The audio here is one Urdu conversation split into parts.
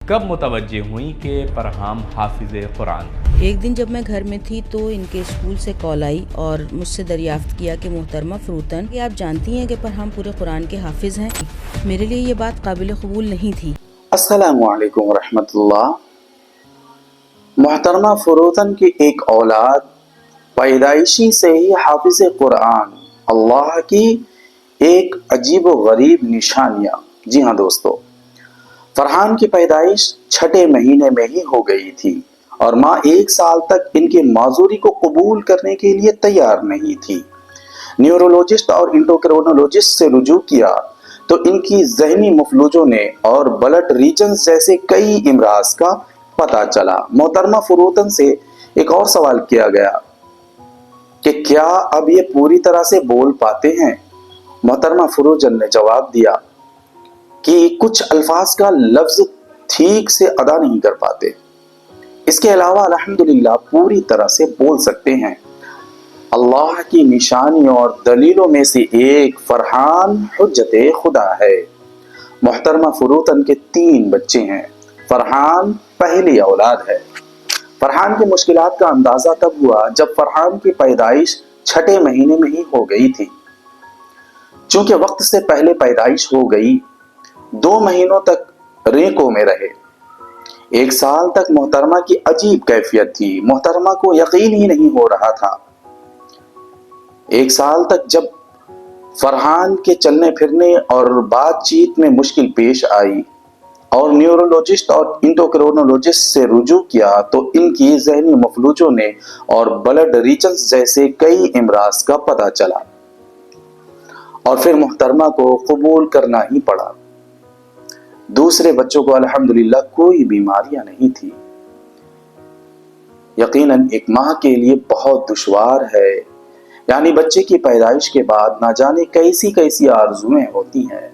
کب متوجہ ہوئیں کہ فرحان حافظ قرآن؟ ایک دن جب میں گھر میں تھی تو ان کے اسکول سے کال آئی اور مجھ سے دریافت کیا کہ محترمہ فروتن، کہ آپ جانتی ہیں کہ فرحان پورے قرآن کے حافظ ہیں؟ میرے لیے یہ بات قابل قبول نہیں تھی۔ السلام علیکم ورحمۃ اللہ۔ محترمہ فروتن کی ایک اولاد پیدائشی سے ہی حافظ قرآن، اللہ کی ایک عجیب و غریب نشانیاں۔ جی ہاں دوستو، فرحان کی پیدائش چھٹے مہینے میں ہی ہو گئی تھی اور ماں 1 سال تک ان کی معذوری کو قبول کرنے کے لیے تیار نہیں تھی۔ نیورولوجسٹ اور انڈوکرینولوجسٹ سے رجوع کیا تو ان کی ذہنی مفلوجوں نے اور بلڈ ریجنز جیسے کئی امراض کا پتہ چلا۔ محترمہ فروتن سے ایک اور سوال کیا گیا کہ کیا اب یہ پوری طرح سے بول پاتے ہیں؟ محترمہ فروتن نے جواب دیا کہ کچھ الفاظ کا لفظ ٹھیک سے ادا نہیں کر پاتے، اس کے علاوہ الحمدللہ پوری طرح سے بول سکتے ہیں۔ اللہ کی نشانیوں اور دلیلوں میں سے ایک فرحان حجت خدا ہے۔ محترمہ فروتن کے 3 بچے ہیں۔ فرحان پہلی اولاد ہے۔ فرحان کی مشکلات کا اندازہ تب ہوا جب فرحان کی پیدائش چھٹے مہینے میں ہی ہو گئی تھی۔ چونکہ وقت سے پہلے پیدائش ہو گئی، 2 مہینوں تک رینکوں میں رہے۔ 1 سال تک محترمہ کی عجیب کیفیت تھی، محترمہ کو یقین ہی نہیں ہو رہا تھا۔ 1 سال تک جب فرحان کے چلنے پھرنے اور بات چیت میں مشکل پیش آئی اور نیورولوجسٹ اور انڈوکرینولوجسٹ سے رجوع کیا تو ان کی ذہنی مفلوجوں نے اور بلڈ ریجنز جیسے کئی امراض کا پتہ چلا اور پھر محترمہ کو قبول کرنا ہی پڑا۔ دوسرے بچوں کو الحمدللہ کوئی بیماریاں نہیں تھی۔ یقیناً ایک ماں کے لیے بہت دشوار ہے، یعنی بچے کی پیدائش کے بعد نہ جانے کیسی آرزویں ہوتی ہیں۔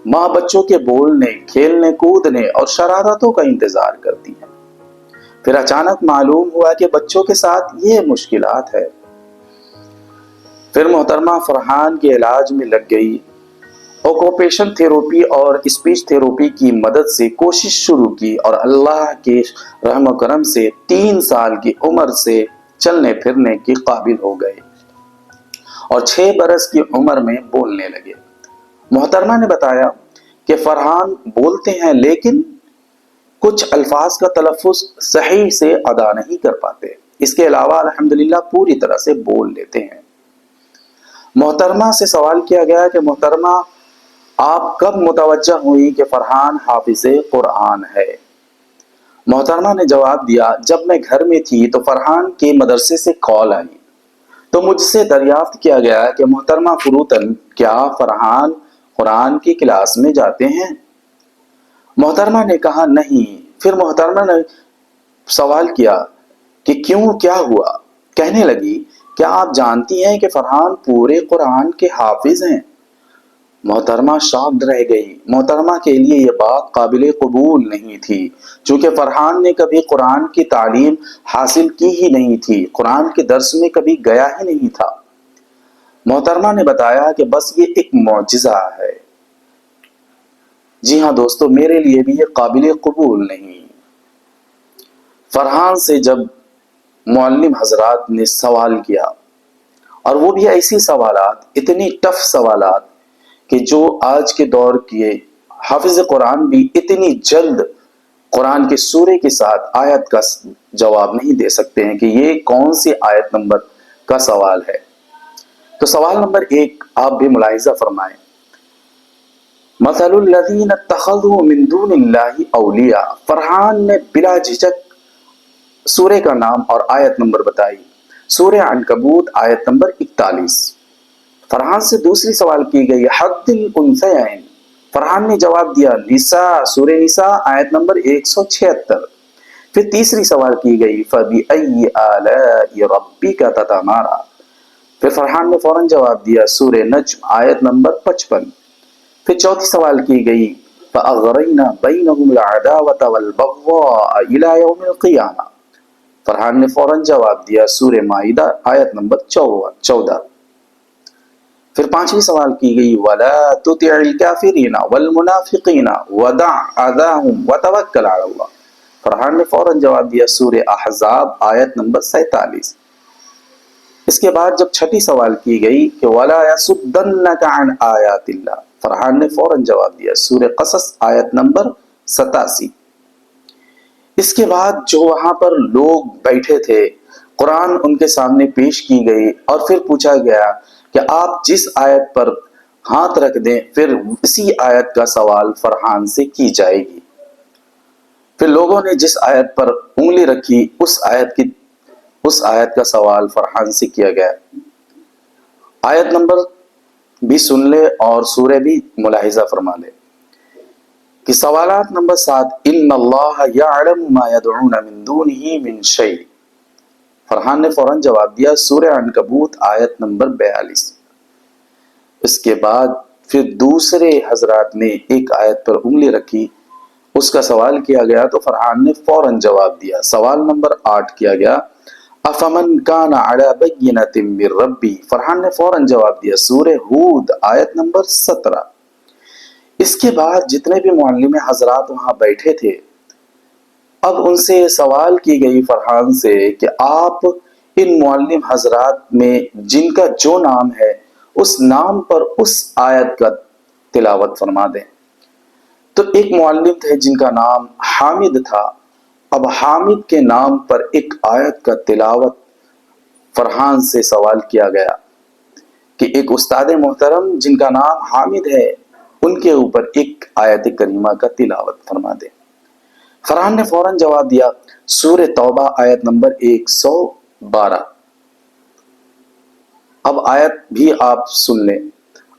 ماں بچوں کے بولنے، کھیلنے، کودنے اور شرارتوں کا انتظار کرتی ہے۔ پھر اچانک معلوم ہوا کہ بچوں کے ساتھ یہ مشکلات ہے۔ پھر محترمہ فرحان کے علاج میں لگ گئی۔ اوکوپیشن تھیراپی اور اسپیچ تھیراپی کی مدد سے کوشش شروع کی اور اللہ کے رحم و کرم سے 3 سال کی عمر سے چلنے پھرنے کے قابل ہو گئے اور 6 برس کی عمر میں بولنے لگے۔ محترمہ نے بتایا کہ فرحان بولتے ہیں لیکن کچھ الفاظ کا تلفظ صحیح سے ادا نہیں کر پاتے، اس کے علاوہ الحمدللہ پوری طرح سے بول لیتے ہیں۔ محترمہ سے سوال کیا گیا کہ محترمہ آپ کب متوجہ ہوئی کہ فرحان حافظ قرآن ہے؟ محترمہ نے جواب دیا، جب میں گھر میں تھی تو فرحان کے مدرسے سے کال آئی تو مجھ سے دریافت کیا گیا کہ محترمہ فروتن، کیا فرحان قرآن کی کلاس میں جاتے ہیں؟ محترمہ نے کہا نہیں۔ پھر محترمہ نے سوال کیا کہ کیوں، کیا ہوا؟ کہنے لگی، کیا آپ جانتی ہیں کہ فرحان پورے قرآن کے حافظ ہیں؟ محترمہ شاکڈ رہ گئی۔ محترمہ کے لیے یہ بات قابل قبول نہیں تھی، چونکہ فرحان نے کبھی قرآن کی تعلیم حاصل کی ہی نہیں تھی، قرآن کے درس میں کبھی گیا ہی نہیں تھا۔ محترمہ نے بتایا کہ بس یہ ایک معجزہ ہے۔ جی ہاں دوستو، میرے لیے بھی یہ قابل قبول نہیں۔ فرحان سے جب معلم حضرات نے سوال کیا، اور وہ بھی ایسی سوالات، اتنی ٹف سوالات کہ جو آج کے دور کے حافظ قرآن بھی اتنی جلد قرآن کے سورے کے ساتھ آیت کا جواب نہیں دے سکتے ہیں کہ یہ کون سی آیت نمبر کا سوال ہے۔ تو سوال نمبر 1 آپ بھی ملاحظہ فرمائیں۔ مثل الذین اتخذوا من دون اللہ اولیاء۔ فرحان نے بلا جھجک سورے کا نام اور آیت نمبر بتائی۔ سورہ عنکبوت آیت نمبر 41۔ فرحان سے دوسری سوال کی گئی، حد الانثیین۔ فرحان نے جواب دیا، نساء، سورہ نساء آیت نمبر 176۔ پھر تیسری سوال کی گئی، فَبِأَيِّ آلَاءِ رَبِّكَ تَتَمَارَىٰ۔ پھر فرحان نے فوراً جواب دیا، سورہ نجم آیت نمبر 55۔ پھر چوتھی سوال کی گئی، فَأَغْرَيْنَا بَيْنَهُمُ الْعَدَاوَةَ وَالْبَغْضَاءَ إِلَىٰ يَوْمِ الْقِيَامَةِ۔ فرحان نے فوراً جواب دیا، سورہ مائدہ آیت نمبر 14۔ پھر پانچویں سوال کی گئی وَلَا تُطِعِ الْكَافِرِينَ وَالْمُنَافِقِينَ وَدَعْ أَذَاهُمْ وَتَوَكَّلْ عَلَى اللَّهِ۔ فرحان نے فوراً جواب دیا، سورہ احزاب آیت نمبر 47۔ اس کے بعد جب چھٹی سوال کی گئی کہ وَلَا يَصُدَّنَّكَ عَنْ آيَاتِ اللَّهِ، فرحان نے فوراً جواب دیا، سورہ قصص آیت نمبر 87۔ اس کے بعد جو وہاں پر لوگ بیٹھے تھے، قرآن ان کے سامنے پیش کی گئی اور پھر پوچھا گیا کہ آپ جس آیت پر ہاتھ رکھ دیں پھر اسی آیت کا سوال فرحان سے کی جائے گی۔ پھر لوگوں نے جس آیت پر انگلی رکھی اس آیت کا سوال فرحان سے کیا گیا۔ آیت نمبر بھی سن لے اور سورہ بھی ملاحظہ فرما لے کہ سوالات نمبر 7 ان اللہ یعلم ما یدعون من دونہ من شیء، فرحان نے فوراً جواب دیا، سورہ عنکبوت آیت نمبر 42۔ اس کے بعد پھر دوسرے حضرات نے ایک آیت پر انگلی رکھی، اس کا سوال کیا گیا تو فرحان نے فوراً جواب دیا۔ سوال نمبر 8 کیا گیا افمن کان علی بینۃ من ربی، فرحان نے فوراً جواب دیا، سورہ ہود آیت نمبر 17۔ اس کے بعد جتنے بھی معلم حضرات وہاں بیٹھے تھے، اب ان سے سوال کی گئی فرحان سے کہ آپ ان معلم حضرات میں جن کا جو نام ہے اس نام پر اس آیت کا تلاوت فرما دیں۔ تو ایک معلم تھے جن کا نام حامد تھا، اب حامد کے نام پر ایک آیت کا تلاوت فرحان سے سوال کیا گیا کہ ایک استاد محترم جن کا نام حامد ہے ان کے اوپر ایک آیت کریمہ کا تلاوت فرما دیں۔ فرحان نے فوراً جواب دیا، سورہ توبہ آیت نمبر 112۔ اب آیت بھی آپ سن لیں،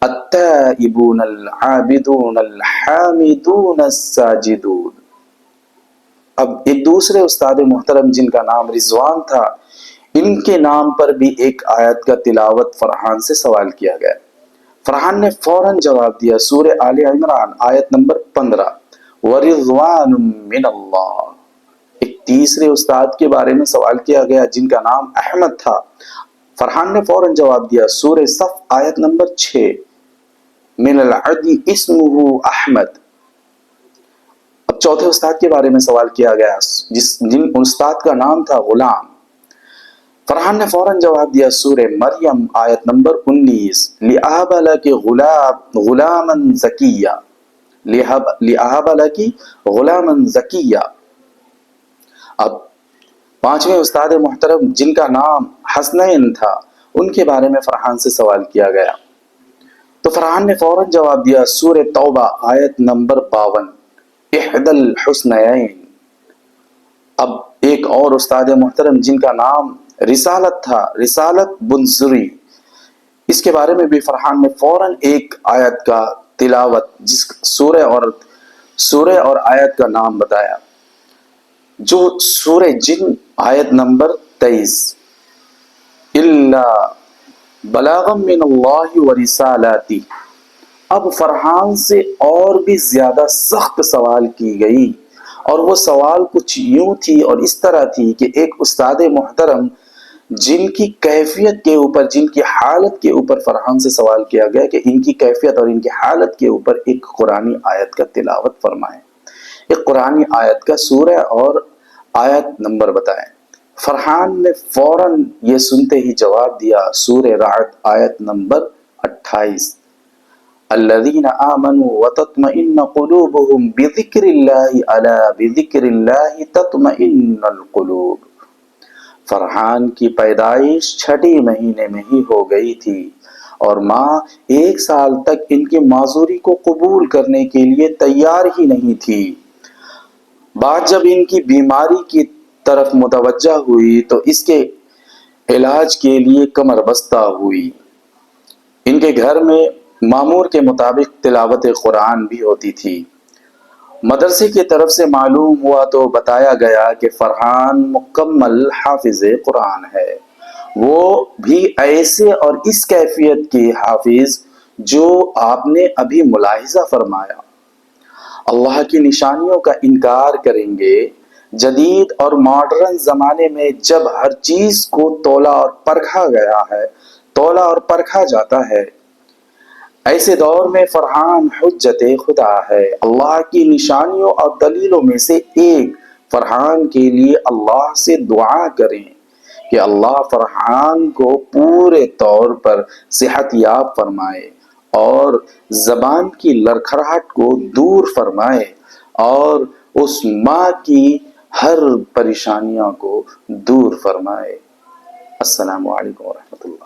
التائبون العابدون الحامدون الساجدون۔ اب ایک دوسرے استاد محترم جن کا نام رضوان تھا، ان کے نام پر بھی ایک آیت کا تلاوت فرحان سے سوال کیا گیا۔ فرحان نے فوراً جواب دیا، سورہ آل عمران آیت نمبر 15 وَرِضْوَانٌ مِّنَ اللَّهِ۔ ایک تیسرے استاد کے بارے میں سوال کیا گیا جن کا نام احمد تھا، فرحان نے فوراً جواب دیا، سورہ صف آیت نمبر 6 من العدی اسمہ احمد۔ اب چوتھے استاد کے بارے میں سوال کیا گیا جن استاد کا نام تھا غلام، فرحان نے فوراً جواب دیا، سورہ مریم آیت نمبر 19 لِأَهَبَ لَكِ غُلَامًا زَكِيًّا، لِأَهَبَ لَكِ غُلَامًا زَكِيًّا۔ اب پانچویں استاد محترم جن کا نام حسنین تھا، ان کے بارے میں فرحان سے سوال کیا گیا تو فرحان نے فوراً جواب دیا، سورہ توبہ آیت نمبر 52 احد الحسنین۔ اب ایک اور استاد محترم جن کا نام رسالت تھا، رسالت بن زری، اس کے بارے میں بھی فرحان نے فوراً ایک آیت کا تلاوت جس سورہ اور آیت کا نام بتایا، جو سورہ جن آیت نمبر 23 الا بلاغا من اللہ ورسالاتہ۔ اب فرحان سے اور بھی زیادہ سخت سوال کی گئی، اور وہ سوال کچھ یوں تھی اور اس طرح تھی کہ ایک استاد محترم جن کی کیفیت کے اوپر، جن کی حالت کے اوپر فرحان سے سوال کیا گیا کہ ان کی کیفیت اور ان کی حالت کے اوپر ایک قرآنی آیت کا تلاوت فرمائیں، ایک قرآنی آیت کا سورہ اور آیت نمبر بتائیں۔ فرحان نے فوراً یہ سنتے ہی جواب دیا، سورہ رعد آیت نمبر 28 الذین آمنوا وتطمئن قلوبهم بذکر اللہ الا بذکر اللہ تطمئن القلوب۔ فرحان کی پیدائش چھٹی مہینے میں ہی ہو گئی تھی اور ماں 1 سال تک ان کی معذوری کو قبول کرنے کے لیے تیار ہی نہیں تھی۔ بات جب ان کی بیماری کی طرف متوجہ ہوئی تو اس کے علاج کے لیے کمر بستہ ہوئی۔ ان کے گھر میں معمور کے مطابق تلاوت قرآن بھی ہوتی تھی۔ مدرسے کی طرف سے معلوم ہوا تو بتایا گیا کہ فرحان مکمل حافظ قرآن ہے، وہ بھی ایسے اور اس کیفیت کے حافظ جو آپ نے ابھی ملاحظہ فرمایا۔ اللہ کی نشانیوں کا انکار کریں گے۔ جدید اور ماڈرن زمانے میں جب ہر چیز کو تولا اور پرکھا گیا ہے، تولا اور پرکھا جاتا ہے، ایسے دور میں فرحان حجت خدا ہے۔ اللہ کی نشانیوں اور دلیلوں میں سے ایک فرحان کے لیے اللہ سے دعا کریں کہ اللہ فرحان کو پورے طور پر صحت یاب فرمائے اور زبان کی لڑکھڑاہٹ کو دور فرمائے اور اس ماں کی ہر پریشانیوں کو دور فرمائے۔ السلام علیکم ورحمۃ اللہ۔